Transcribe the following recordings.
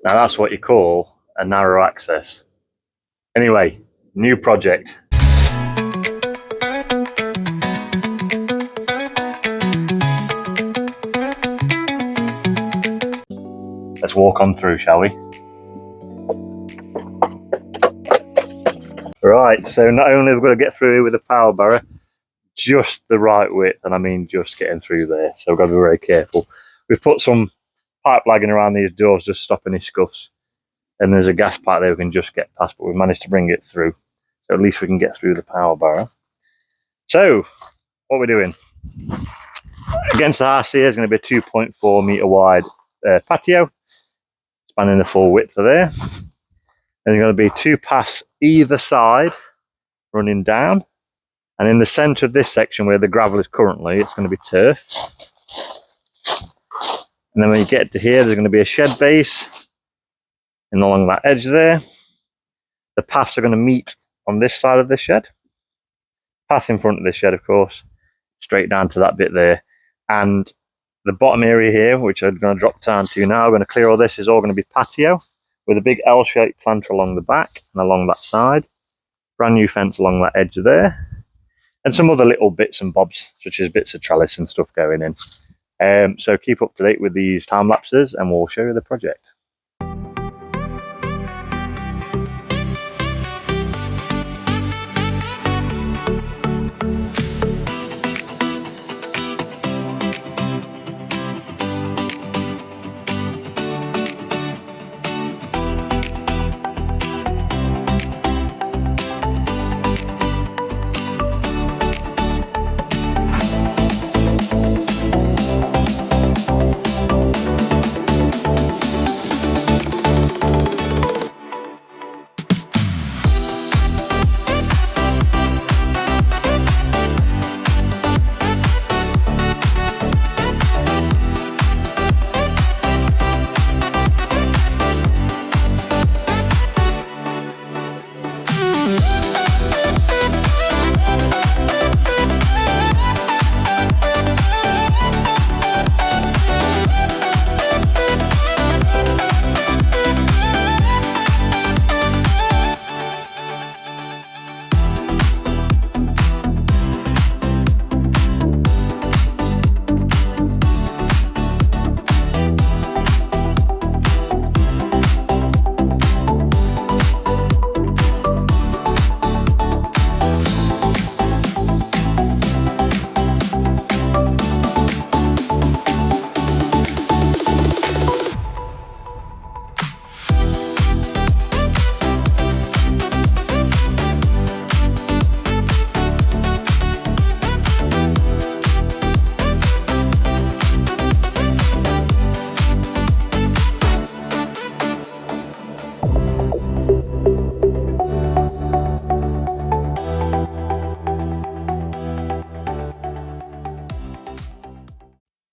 Now that's what you call a narrow access. Anyway, new project. Let's walk on through, shall we? Right, so not only have we got to get through here with a power barrow, just the right width, and I mean just getting through there, so we've got to be very careful. We've put some pipe lagging around these doors, just stopping any scuffs, and there's a gas pipe there we can just get past, but we've managed to bring it through, so at least we can get through the power barrow. So, what we're doing, against the house here is going to be a 2.4 metre wide patio, spanning the full width of there. And there's going to be 2 paths either side running down, and in the centre of this section where the gravel is currently, it's going to be turf. And then when you get to here, there's going to be a shed base, and along that edge there, the paths are going to meet on this side of the shed. Path in front of the shed, of course, straight down to that bit there. And the bottom area here, which I'm going to drop down to now, I'm going to clear all this, is all going to be patio, with a big L-shaped planter along the back and along that side. Brand new fence along that edge there. And some other little bits and bobs, such as bits of trellis and stuff going in. So keep up to date with these time lapses and we'll show you the project.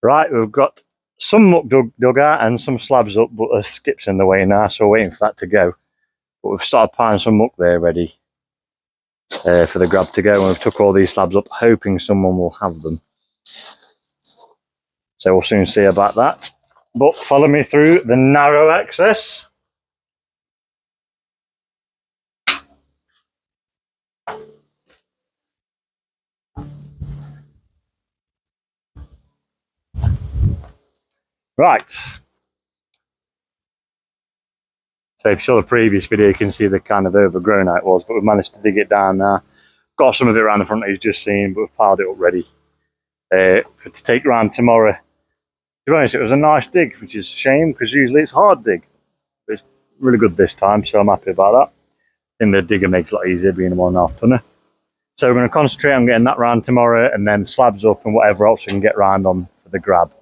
Right, we've got some muck dug out and some slabs up, but there's skips in the way now, so we're waiting for that to go. But we've started piling some muck there ready for the grab to go, and we've took all these slabs up, hoping someone will have them. So we'll soon see about that. But follow me through the narrow access. Right. So if you saw the previous video, you can see the kind of overgrown how it was, but we've managed to dig it down now. Got some of it around the front that you've just seen, but we've piled it up ready to take around tomorrow. To be honest, it was a nice dig, which is a shame, because usually it's a hard dig. But it's really good this time, so I'm happy about that. I think the digger makes it a lot easier being a 1.5 tonner. So we're going to concentrate on getting that round tomorrow, and then slabs up and whatever else we can get round on for the grab.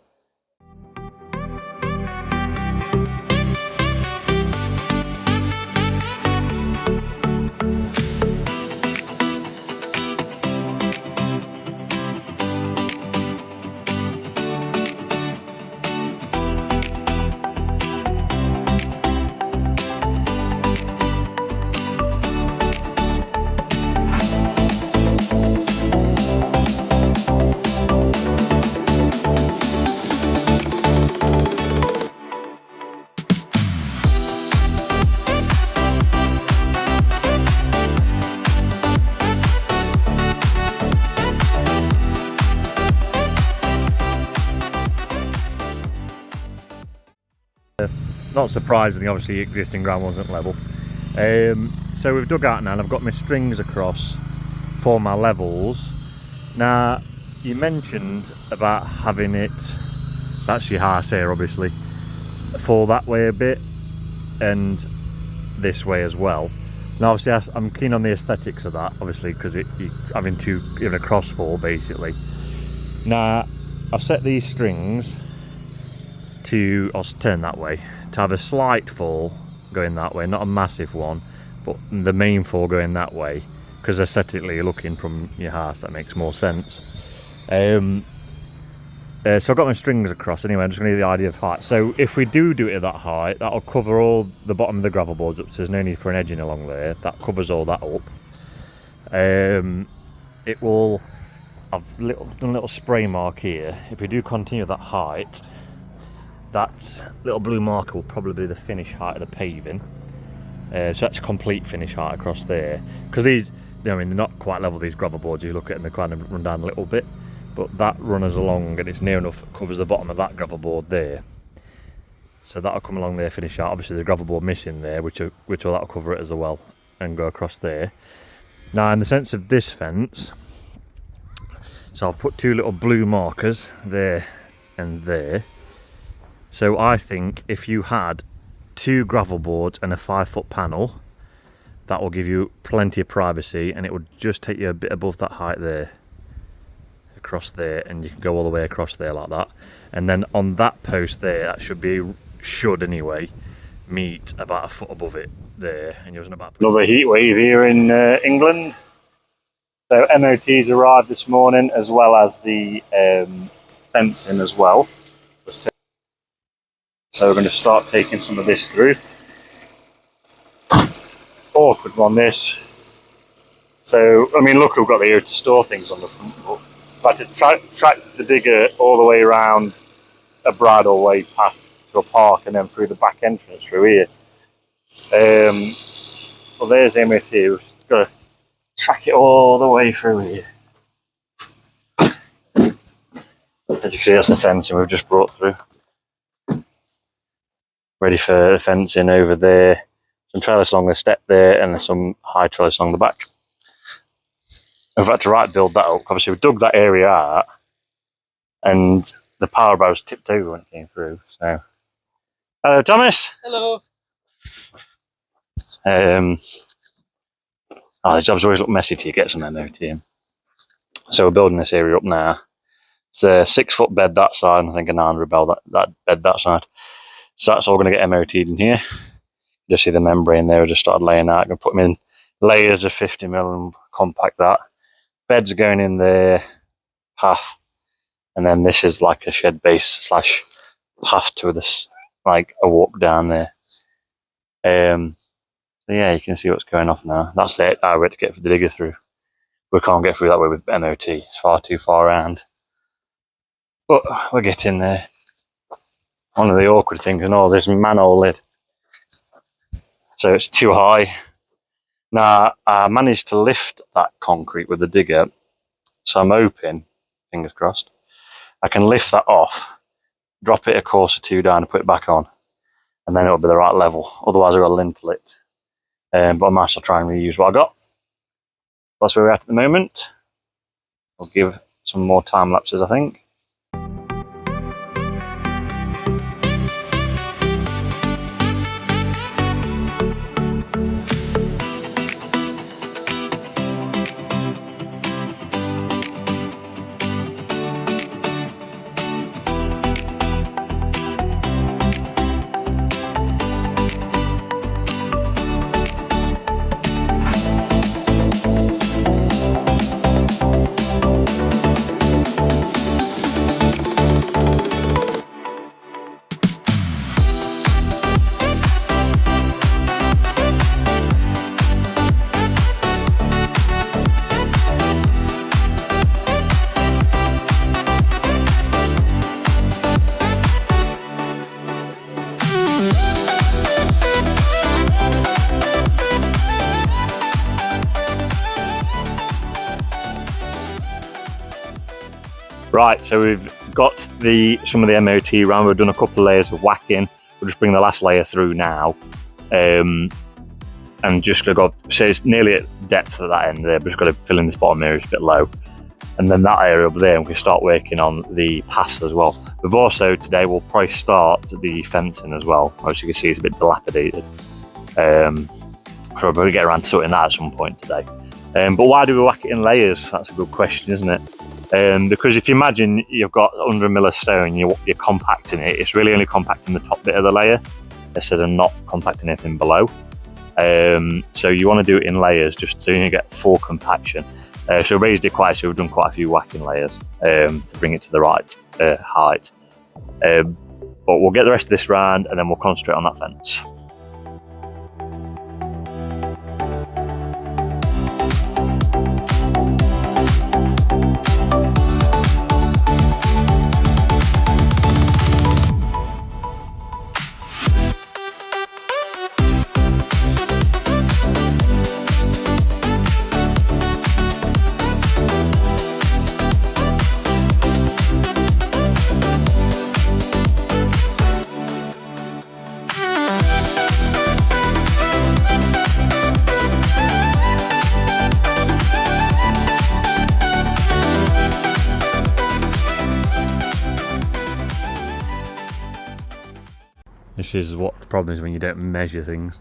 Not surprisingly, obviously existing ground wasn't level. So we've dug out now and I've got my strings across for my levels. Now, you mentioned about having it, that's your house here obviously, fall that way a bit and this way as well. Now obviously I'm keen on the aesthetics of that, obviously, because you're having a crossfall basically. Now I've set these strings to, I'll turn that way, to have a slight fall going that way, not a massive one, but the main fall going that way, because aesthetically looking from your house that makes more sense. So I've got my strings across anyway. I'm just going to give you the idea of height. So if we do it at that height, that'll cover all the bottom of the gravel boards up, so there's no need for an edging along there. That covers all that up. It will have done a little spray mark here. If we do continue that height, that little blue marker will probably be the finish height of the paving. So that's complete finish height across there. Because these, I mean, they're not quite level, these gravel boards. You look at them, they kind of run down a little bit. But that runners along and it's near enough, covers the bottom of that gravel board there. So that'll come along there, finish out. Obviously the gravel board missing there, which that'll cover it as well and go across there. Now in the sense of this fence, so I've put two little blue markers there and there. So I think if you had 2 gravel boards and a 5-foot panel, that will give you plenty of privacy, and it would just take you a bit above that height there, across there, and you can go all the way across there like that. And then on that post there, that should anyway meet about a foot above it there, and you're about another heat wave here in England. So MOT's arrived this morning, as well as the fencing as well. So we're going to start taking some of this through. Awkward one, this. So I mean, look, we've got the area to store things on the front, but I had to track the digger all the way around a bridle way path to a park and then through the back entrance through here. Well, there's MOT. We've just got to track it all the way through here. As you can see, that's the fencing we've just brought through. Ready for the fencing over there. Some trellis along the step there, and there's some high trellis along the back. We've had to build that up. Obviously, we dug that area out, and the power bar was tipped over when it came through. So, hello, Thomas. Hello. The jobs always look messy till you get some MOT in. So we're building this area up now. It's a 6-foot bed that side, and I think a 900 that bed that side. So that's all going to get MOT'd in here. You just see the membrane there. I just started laying out. I'm going to put them in layers of 50mm and compact that. Beds are going in there, path, and then this is like a shed base / path to this, like a walk down there. So yeah, you can see what's going off now. That's the highway to get the digger through. We can't get through that way with MOT. It's far too far around. But we're getting there. One of the awkward things and all, this manhole lid. So it's too high. Now, I managed to lift that concrete with the digger, so I'm hoping, fingers crossed, I can lift that off, drop it a course or 2 down and put it back on, and then it'll be the right level. Otherwise I'll lintel it. But I might still try and reuse what I got. That's where we're at the moment. I'll give some more time lapses, I think. Right, so we've got some of the MOT round. We've done a couple of layers of whacking. We'll just bring the last layer through now, and just gonna go. So it's nearly at depth at that end there. But just got to fill in this bottom area, it's a bit low, and then that area over there, we can start working on the paths as well. We've also today we'll probably start the fencing as well. As you can see, it's a bit dilapidated. So we'll probably get around to sorting that at some point today. But why do we whack it in layers? That's a good question, isn't it? Because if you imagine you've got under a mil of stone, you're compacting it, it's really only compacting the top bit of the layer instead of not compacting anything below. So you want to do it in layers just so you get full compaction. So we raised it quite, so we've done quite a few whacking layers to bring it to the right height. But we'll get the rest of this round and then we'll concentrate on that fence. This is what the problem is when you don't measure things.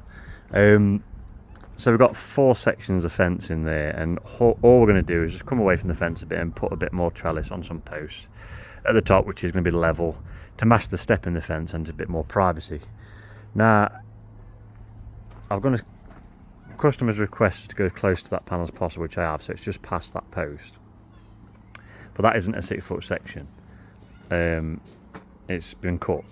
So we've got 4 sections of fence in there, and all we're going to do is just come away from the fence a bit and put a bit more trellis on some posts at the top, which is going to be level to match the step in the fence and a bit more privacy. Now, I've got a customer's request to go as close to that panel as possible, which I have, so it's just past that post. But that isn't a 6-foot section. It's been cut.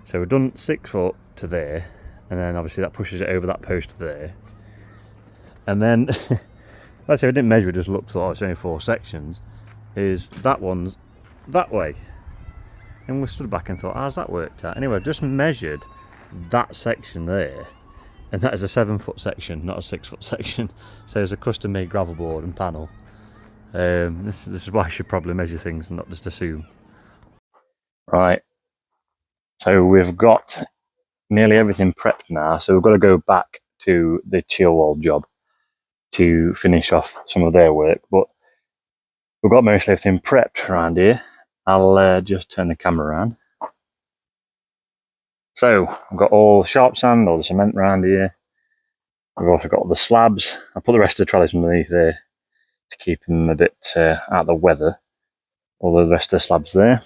So we've done 6 foot to there, and then obviously that pushes it over that post there. And then, like I say, we didn't measure, we just looked, thought, oh, it's only 4 sections. Is that one's that way. And we stood back and thought, how's that worked out? Anyway, I've just measured that section there, and that is a 7-foot section, not a 6-foot section. So it's a custom made gravel board and panel. This is why I should probably measure things and not just assume. Right. So we've got nearly everything prepped now, so we've got to go back to the chill wall job to finish off some of their work, but we've got most everything prepped around here. I'll just turn the camera around. So I've got all the sharp sand, all the cement around here. We've also got all the slabs. I put the rest of the trellis underneath there to keep them a bit out of the weather. All the rest of the slabs there.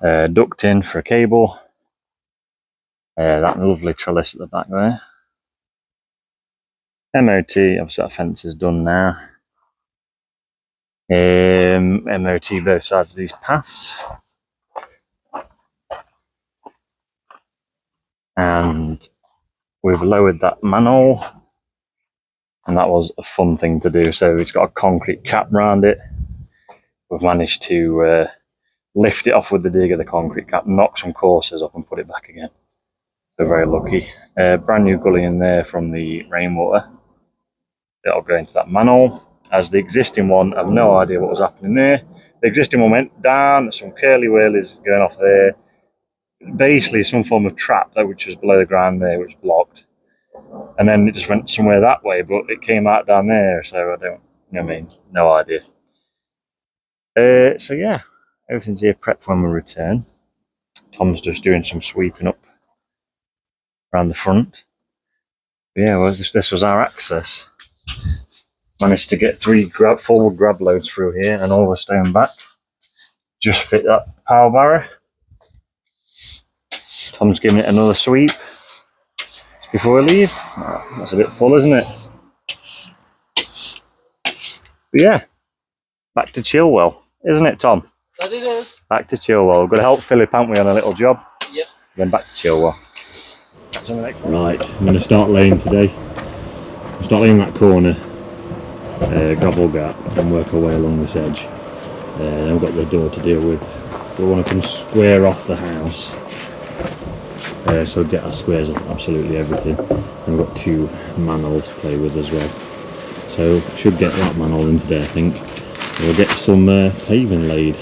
Duct in for a cable. That lovely trellis at the back there. MOT, obviously that fence is done now. MOT both sides of these paths. And we've lowered that manhole. And that was a fun thing to do. So it's got a concrete cap around it. We've managed to lift it off with the digger, the concrete cap, knock some courses up and put it back again. So very lucky. Brand new gully in there from the rainwater. That'll go into that manhole. As the existing one, I have no idea what was happening there. The existing one went down, some curly wheelies going off there. Basically some form of trap that which was below the ground there, which blocked. And then it just went somewhere that way, but it came out down there, so I don't, you know what I mean, no idea. So yeah, everything's here prepped when we return. Tom's just doing some sweeping up around the front. Yeah, well, this was our access. Managed to get 3 full grab loads through here and all the stone back. Just fit that power barrow. Tom's giving it another sweep before we leave. Oh, that's a bit full, isn't it? But yeah, back to Chilwell, isn't it, Tom? That it is. Back to Chilwell. We're going to help Philip, aren't we, on a little job? Yep. Then back to Chilwell. Right, I'm going to start laying today. Start laying that corner gravel gap and work our way along this edge. Then we've got the door to deal with. We want to come square off the house. So get our squares off absolutely everything. And we've got 2 manholes to play with as well. So should get that manhole in today, I think. We'll get some paving laid.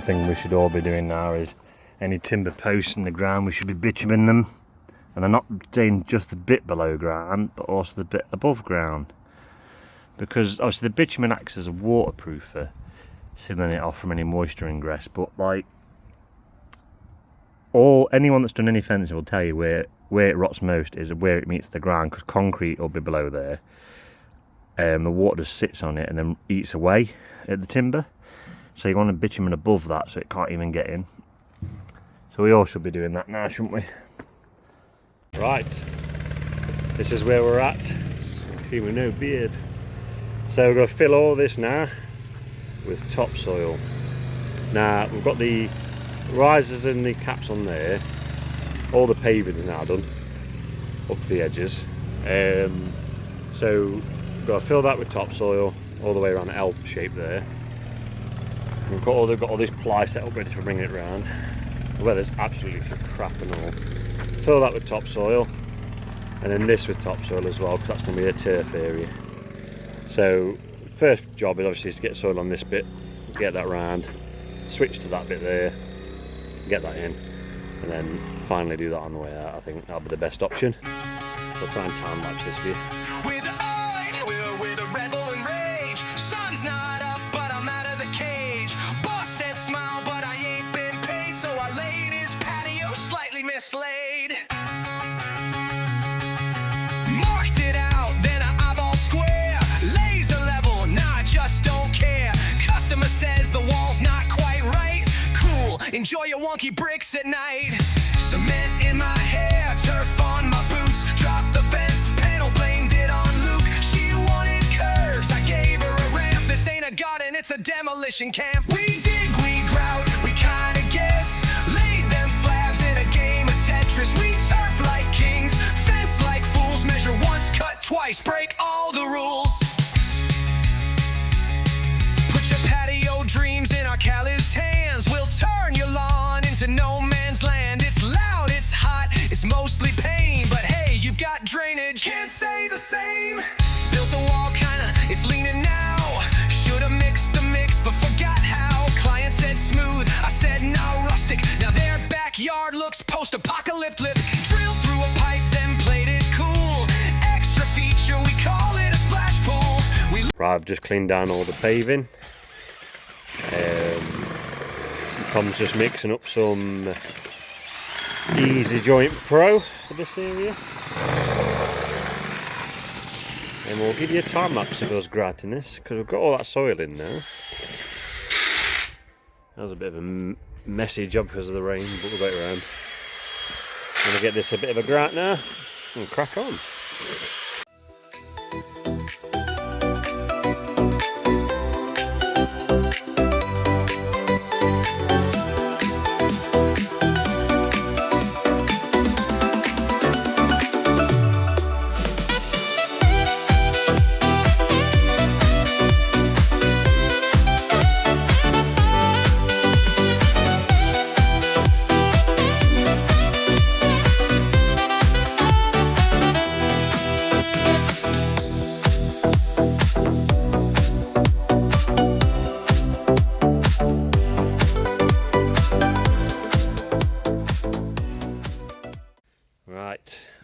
thing we should all be doing now is any timber posts in the ground, we should be bitumen them. And I'm not saying just the bit below ground, but also the bit above ground. Because obviously the bitumen acts as a waterproofer, sealing it off from any moisture ingress. But like, anyone that's done any fencing will tell you where it rots most is where it meets the ground, because concrete will be below there. The water just sits on it and then eats away at the timber. So you want a bitumen above that so it can't even get in. So we all should be doing that now, shouldn't we? Right, this is where we're at. See, with no beard. So we're going to fill all this now with topsoil. Now we've got the risers and the caps on there. All the paving's now done up to the edges. So we've got to fill that with topsoil all the way around the L shape there. They've got all this ply set up ready for bringing it round. The weather's absolutely crap and all. Fill that with topsoil, and then this with topsoil as well, because that's going to be a turf area. So first job is obviously to get soil on this bit, get that round, switch to that bit there, get that in, and then finally do that on the way out. I think that'll be the best option. So I'll try and time lapse this for you. We're the rebel and rage. Sun's not up, but I'm out of the cage. Boss said smile, but I ain't been paid, so I laid his patio slightly mislaid. Marked it out, then I eyeball square. Laser level, nah, I just don't care. Customer says the wall's not quite right. Cool, enjoy your wonky bricks at night. Cement in my hair, turf on my boots. Drop the fence, panel blamed it on Luke. She wanted curves, I gave her a ramp. This ain't a garden, it's a demolition camp. We dig, we grout, we kinda guess. Laid them slabs in a game of Tetris. We turf like kings, fence like fools. Measure once, cut twice, break all the rules. Put your patio dreams in our calloused hands. We'll turn your lawn into no man's land. It's loud, it's hot, it's mostly pain, but hey, you've got drainage, can't say the same. Built a wall kinda, it's leaning now. Should've mixed the mix, but forgot how. Client said smooth, I said now rustic. Now their backyard looks post-apocalyptic. Drilled through a pipe, then played it cool. Extra feature, we call it a splash pool. Right, I've just cleaned down all the paving. Tom's just mixing up some Easy Joint Pro for this area. And we'll give you a time lapse of us gratting this, because we've got all that soil in now. That was a bit of a messy job because of the rain, but we'll go it around. I'm going to get this a bit of a grat now and crack on.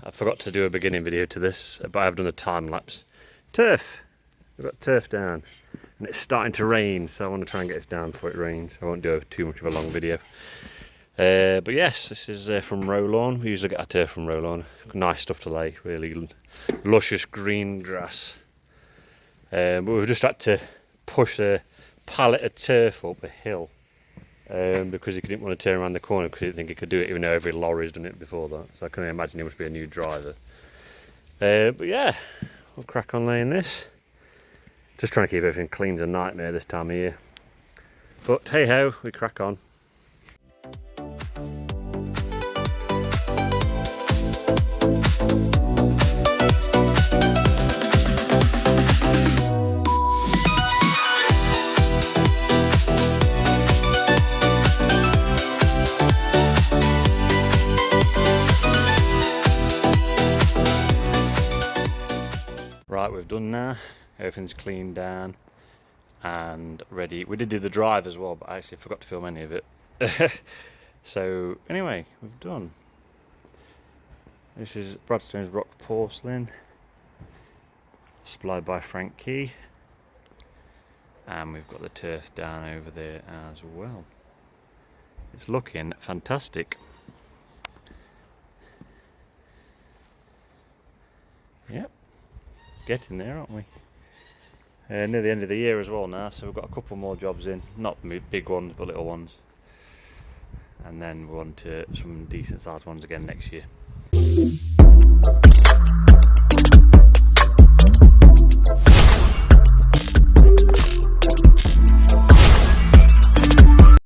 I forgot to do a beginning video to this, but I've done a time lapse. Turf! We've got turf down, and it's starting to rain, so I want to try and get this down before it rains. I won't do too much of a long video. But yes, this is from Row Lawn. We usually get our turf from Row Lawn. Nice stuff to lay, really luscious green grass. But we've just had to push a pallet of turf up a hill. Because he didn't want to turn around the corner because he didn't think he could do it, even though every lorry's done it before that. So I can imagine he must be a new driver. But yeah, we'll crack on laying this. Just trying to keep everything clean as a nightmare this time of year. But hey ho, we crack on. Right, we've done now. Everything's cleaned down. and ready. We did do the drive as well, but I actually forgot to film any of it. So anyway, we've done. This is Bradstone's rock porcelain, supplied by Frank Key, and we've got the turf down over there as well. It's looking fantastic. Yep, getting there, aren't we? Near the end of the year as well now, so we've got a couple more jobs in, not big ones but little ones, and then we're on to some decent sized ones again next year.